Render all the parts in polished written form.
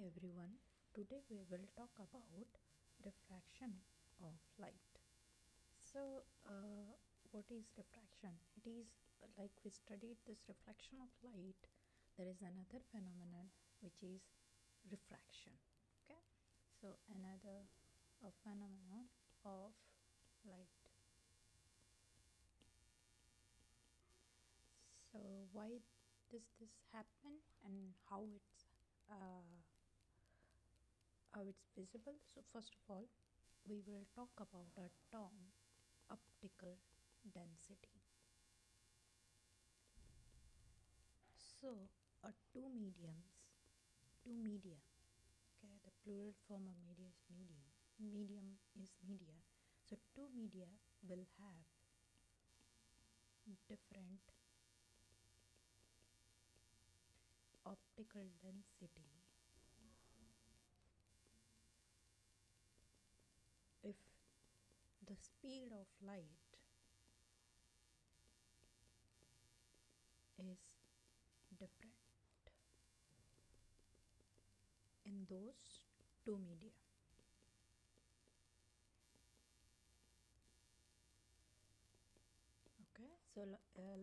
everyone, today we will talk about refraction of light. So, what is refraction? It is like we studied this reflection of light, there is another phenomenon which is refraction. Okay, so another phenomenon of light. So, why does this happen and uh, how it's visible? So first of all, we will talk about a term, optical density. So two media, okay, the plural form of media is medium is media. So two media will have different optical density if the speed of light is different in those two media. Okay, so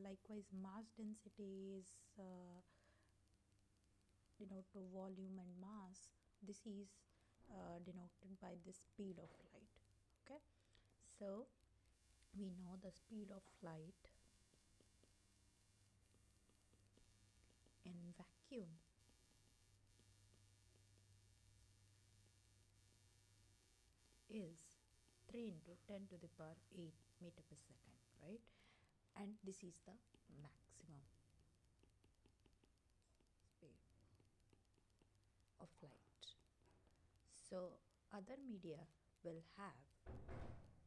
likewise mass density is denoted to volume and mass. This is denoted by the speed of light. Okay, so we know the speed of light in vacuum is 3 into 10 to the power 8 meter per second, right? And this is the maximum speed of light. So other media will have,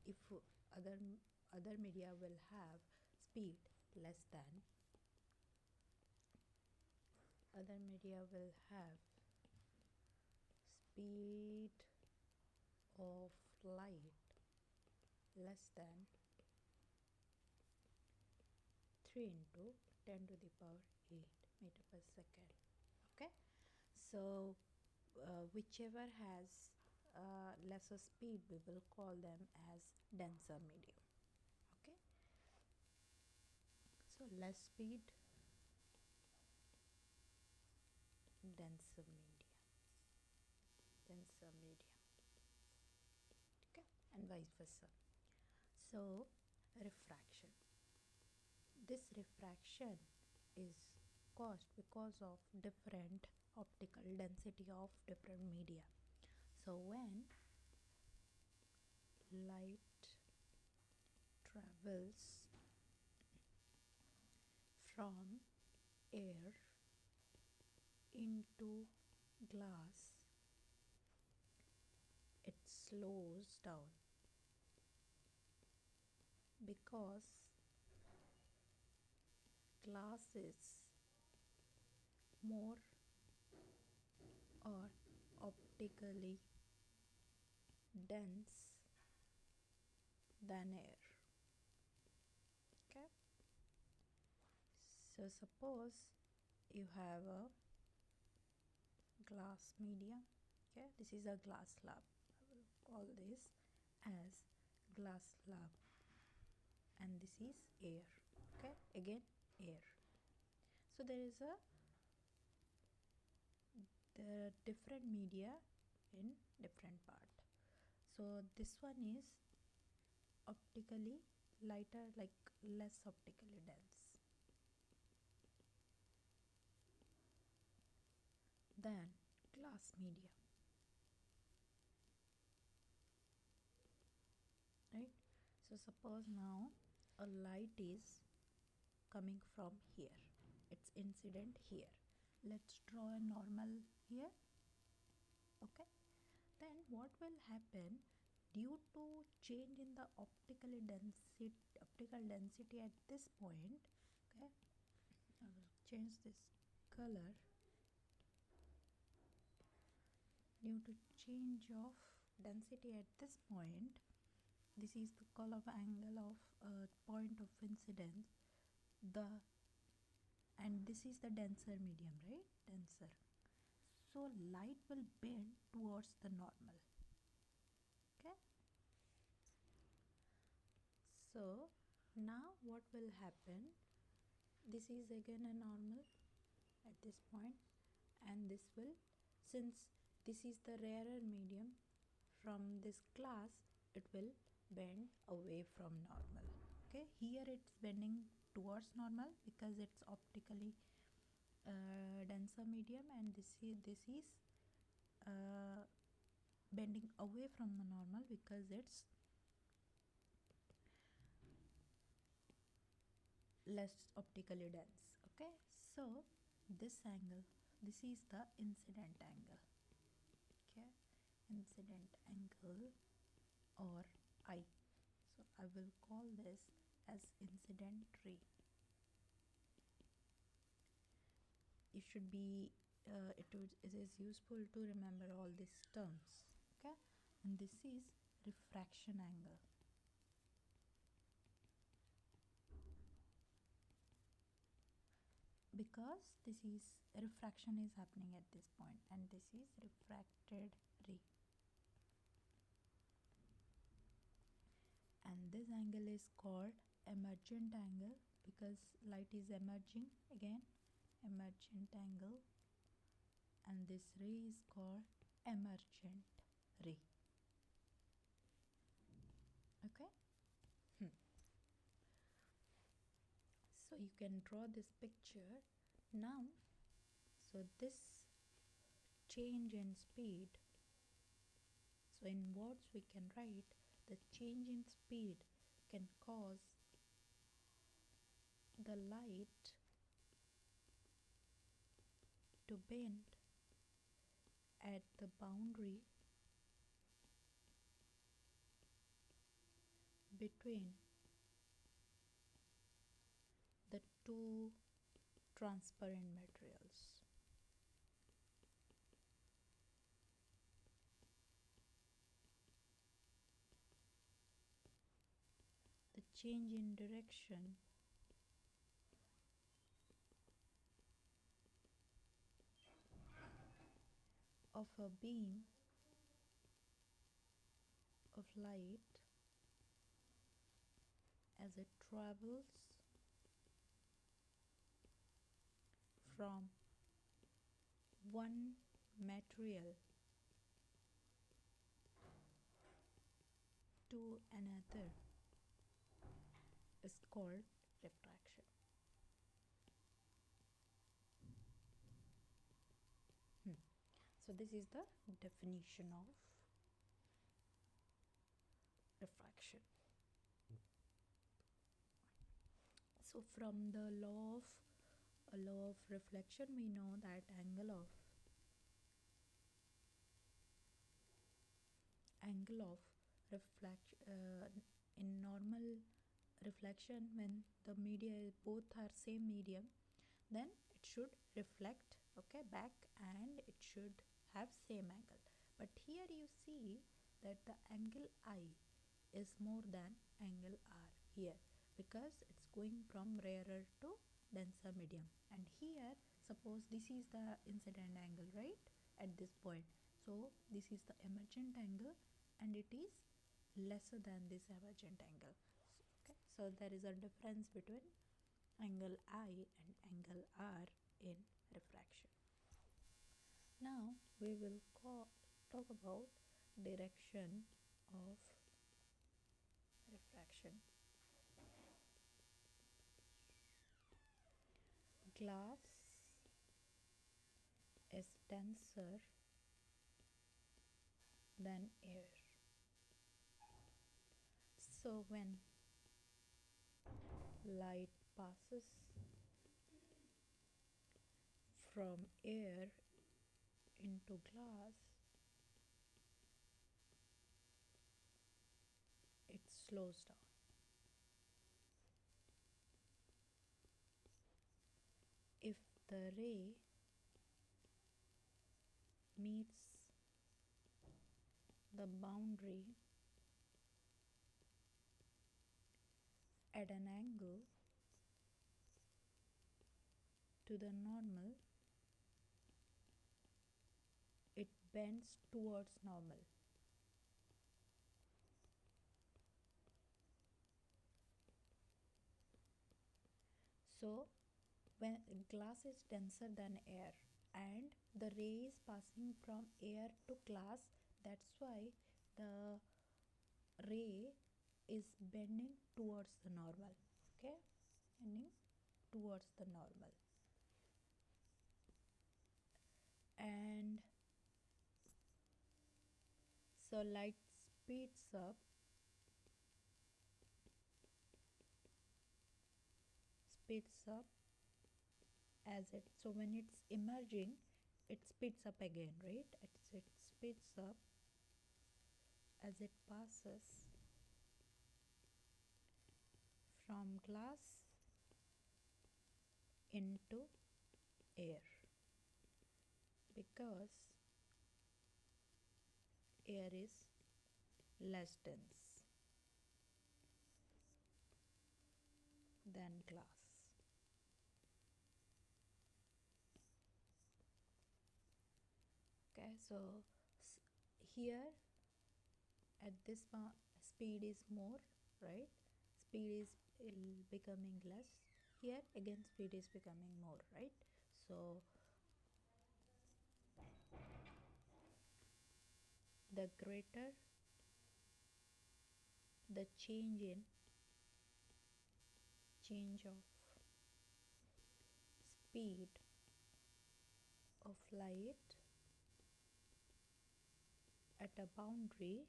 if other media will have speed less than, other media will have speed of light less than 3 into 10 to the power 8 meter per second. Okay, so whichever has lesser speed, we will call them as denser medium. Okay, so less speed, denser medium. Okay, and vice versa. So refraction, this refraction is caused because of different optical density of different media. So when light travels from air into glass, it slows down because glass is more or optically dense than air. Okay, so suppose you have a glass medium. Okay, this is a glass slab. I will call this as glass slab, and this is air. Okay, again air. So there is the different media in different part. So this one is optically lighter, like less optically dense than glass media, right? So suppose now a light is coming from here, it's incident here. Let's draw a normal here. Okay, then what will happen due to change in the optical density at this point? Okay, I will change this color. Due to change of density at this point, this is the column angle of point of incidence, and this is the denser medium, right? Denser. So light will bend towards the normal. Okay. So now what will happen? This is again a normal at this point, and this will, since this is the rarer medium from this class, it will bend away from normal. Okay, here it's bending towards normal because it's optically denser medium, and this is uh, bending away from the normal because it's less optically dense. Okay, so this angle, this is the incident angle. Okay, incident angle or I. So I will call this as incident ray. It should be it is useful to remember all these terms. Okay, and this is refraction angle. Because this is refraction is happening at this point, and this is refracted ray, and this angle is called emergent angle because light is emerging again, emergent angle, and this ray is called emergent ray. Okay. So you can draw this picture now. So this change in speed, so in words we can write the change in speed can cause the light to bend at the boundary between the two transparent materials. The change in direction of a beam of light as it travels from one material to another is called refraction. So this is the definition of refraction. So from the law of reflection, we know that angle of reflection in normal reflection, when the media both are same medium, then it should reflect, okay, back, and it should have same angle. But here you see that the angle I is more than angle R here, because it's going from rarer to denser medium. And here suppose this is the incident angle, right, at this point. So this is the emergent angle, and it is lesser than this emergent angle. Okay, so there is a difference between angle I and angle R in refraction. Now we will talk about direction of refraction. Glass is denser than air. So when light passes from air into glass, it slows down. If the ray meets the boundary at an angle to the normal, it bends towards normal. So when glass is denser than air and the ray is passing from air to glass, that's why the ray is bending towards the normal. Okay, bending towards the normal. And so light speeds up as it, so when it's emerging it speeds up again, right? It speeds up as it passes from glass into air, because air is less dense than glass. Okay, so here at this speed is more, right? Speed is becoming less. Here again speed is becoming more, right? So the greater the change of speed of light at a boundary,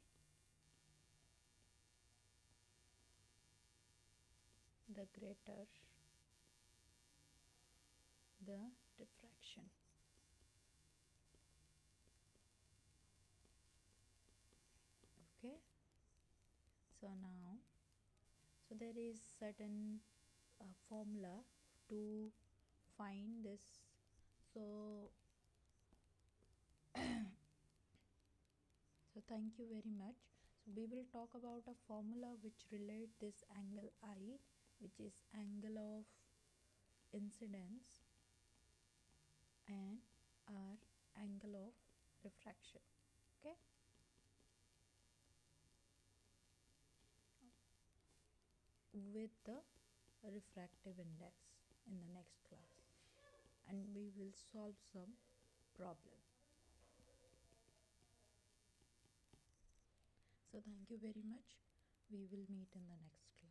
the greater the diffraction. Okay, so now, so there is certain formula to find this. So so thank you very much. So we will talk about a formula which relate this angle I, which is angle of incidence, and our angle of refraction. Okay, with the refractive index in the next class, and we will solve some problem. So thank you very much. We will meet in the next class.